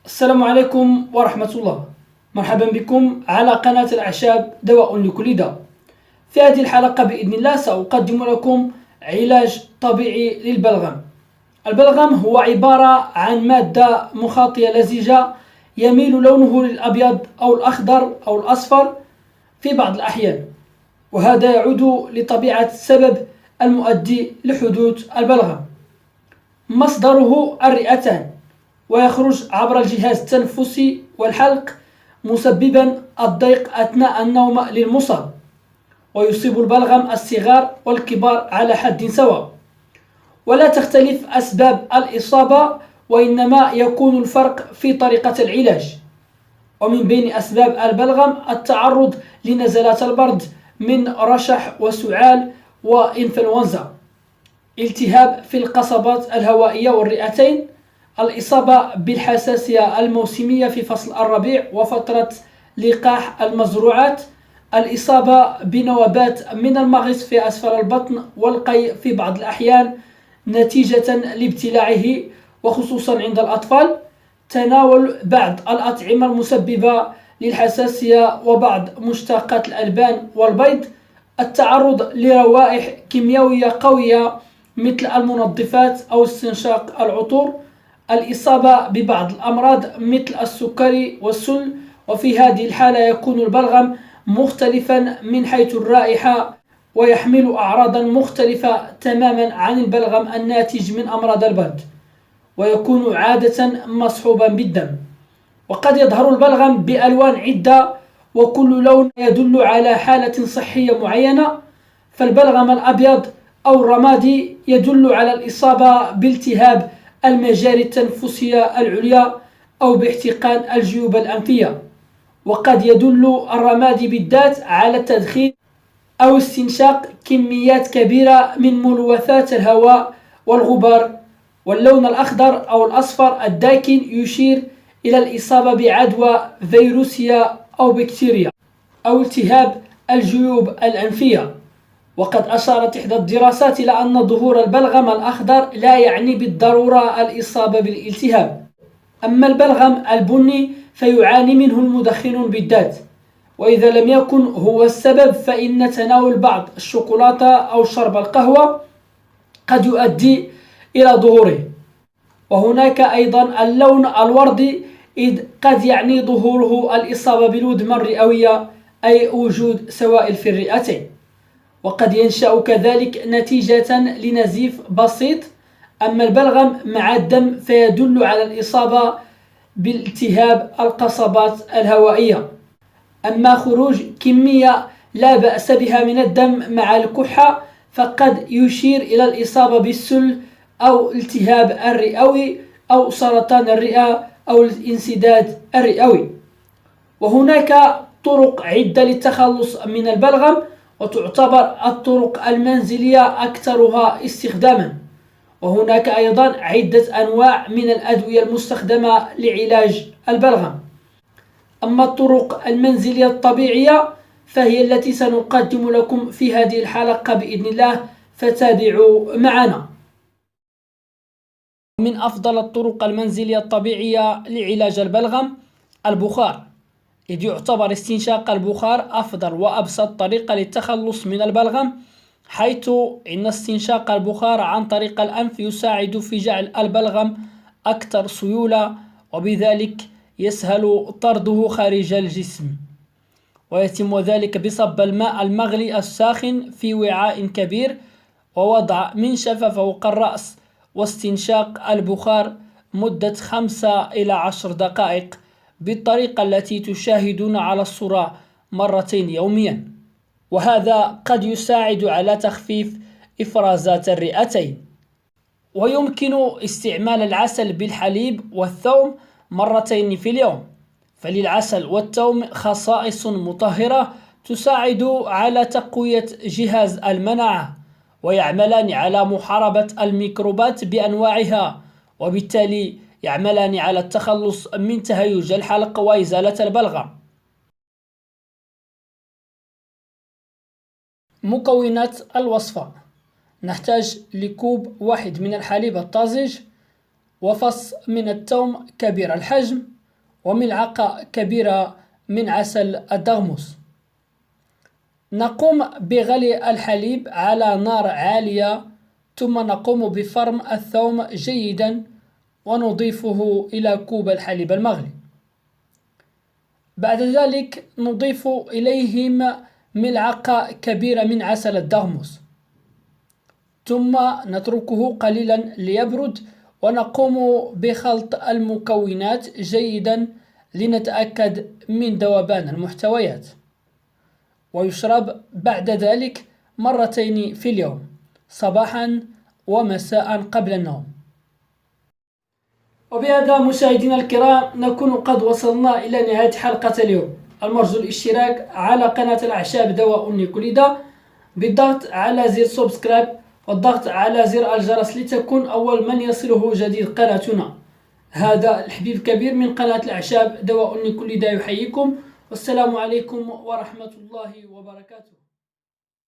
السلام عليكم ورحمة الله. مرحبا بكم على قناة الأعشاب دواء لكل داء. في هذه الحلقة بإذن الله سأقدم لكم علاج طبيعي للبلغم. البلغم هو عبارة عن مادة مخاطية لزجة يميل لونه للأبيض أو الأخضر أو الأصفر في بعض الأحيان، وهذا يعود لطبيعة السبب المؤدي لحدوث البلغم. مصدره الرئتان، ويخرج عبر الجهاز التنفسي والحلق مسببا الضيق أثناء النوم للمصاب، ويصيب البلغم الصغار والكبار على حد سواء، ولا تختلف أسباب الإصابة، وإنما يكون الفرق في طريقة العلاج. ومن بين أسباب البلغم التعرض لنزلات البرد من رشح وسعال وإنفلونزا، التهاب في القصبات الهوائية والرئتين، الإصابة بالحساسية الموسمية في فصل الربيع وفترة لقاح المزروعات، الإصابة بنوبات من المغص في أسفل البطن والقيء في بعض الأحيان نتيجة لابتلاعه وخصوصا عند الأطفال، تناول بعض الأطعمة المسببة للحساسية وبعض مشتقات الألبان والبيض، التعرض لروائح كيميائية قوية مثل المنظفات أو استنشاق العطور، الإصابة ببعض الأمراض مثل السكري والسل. وفي هذه الحالة يكون البلغم مختلفا من حيث الرائحة، ويحمل أعراضا مختلفة تماما عن البلغم الناتج من أمراض البرد، ويكون عادة مصحوبا بالدم. وقد يظهر البلغم بألوان عدة، وكل لون يدل على حالة صحية معينة. فالبلغم الأبيض أو الرمادي يدل على الإصابة بالتهاب المجاري التنفسية العليا أو باحتقان الجيوب الأنفية، وقد يدل الرمادي بالذات على التدخين أو استنشاق كميات كبيرة من ملوثات الهواء والغبار. واللون الأخضر أو الأصفر الداكن يشير إلى الإصابة بعدوى فيروسية أو بكتيريا أو التهاب الجيوب الأنفية. وقد أشارت إحدى الدراسات إلى أن ظهور البلغم الأخضر لا يعني بالضرورة الإصابة بالالتهاب. أما البلغم البني فيعاني منه المدخنون بالذات، وإذا لم يكن هو السبب فإن تناول بعض الشوكولاتة أو شرب القهوة قد يؤدي إلى ظهوره. وهناك أيضا اللون الوردي، إذ قد يعني ظهوره الإصابة بالودمة الرئوية أي وجود سوائل في الرئتين، وقد ينشأ كذلك نتيجة لنزيف بسيط. أما البلغم مع الدم فيدل على الإصابة بالتهاب القصبات الهوائية. أما خروج كمية لا بأس بها من الدم مع الكحة فقد يشير إلى الإصابة بالسل أو التهاب الرئوي أو سرطان الرئة أو الانسداد الرئوي. وهناك طرق عدة للتخلص من البلغم، وتعتبر الطرق المنزلية أكثرها استخداما. وهناك أيضا عدة أنواع من الأدوية المستخدمة لعلاج البلغم. أما الطرق المنزلية الطبيعية فهي التي سنقدم لكم في هذه الحلقة بإذن الله، فتابعوا معنا. من أفضل الطرق المنزلية الطبيعية لعلاج البلغم البخار، إذ يعتبر استنشاق البخار أفضل وأبسط طريقة للتخلص من البلغم، حيث إن استنشاق البخار عن طريق الأنف يساعد في جعل البلغم أكثر سيولة، وبذلك يسهل طرده خارج الجسم. ويتم ذلك بصب الماء المغلي الساخن في وعاء كبير، ووضع منشفة فوق الرأس، واستنشاق البخار مدة 5 إلى 10 دقائق بالطريقة التي تشاهدون على الصورة مرتين يوميا، وهذا قد يساعد على تخفيف إفرازات الرئتين. ويمكن استعمال العسل بالحليب والثوم مرتين في اليوم، فللعسل والثوم خصائص مطهرة تساعد على تقوية جهاز المناعة، ويعملان على محاربة الميكروبات بأنواعها، وبالتالي يعملان على التخلص من تهيج الحلق وإزالة البلغم. مكونات الوصفة: نحتاج لكوب واحد من الحليب الطازج، وفص من الثوم كبير الحجم، وملعقة كبيرة من عسل الدغموس. نقوم بغلي الحليب على نار عالية، ثم نقوم بفرم الثوم جيدا ونضيفه إلى كوب الحليب المغلي. بعد ذلك نضيف إليهم ملعقة كبيرة من عسل الدغموس، ثم نتركه قليلا ليبرد، ونقوم بخلط المكونات جيدا لنتأكد من ذوبان المحتويات. ويشرب بعد ذلك مرتين في اليوم، صباحا ومساء قبل النوم. وبهذا مشاهدينا الكرام نكون قد وصلنا إلى نهاية حلقة اليوم. المرجو الاشتراك على قناة الأعشاب دواء لكل بالضغط على زر سبسكرايب والضغط على زر الجرس لتكون أول من يصله جديد قناتنا. هذا الحبيب كبير من قناة الأعشاب دواء لكل يحييكم، والسلام عليكم ورحمة الله وبركاته.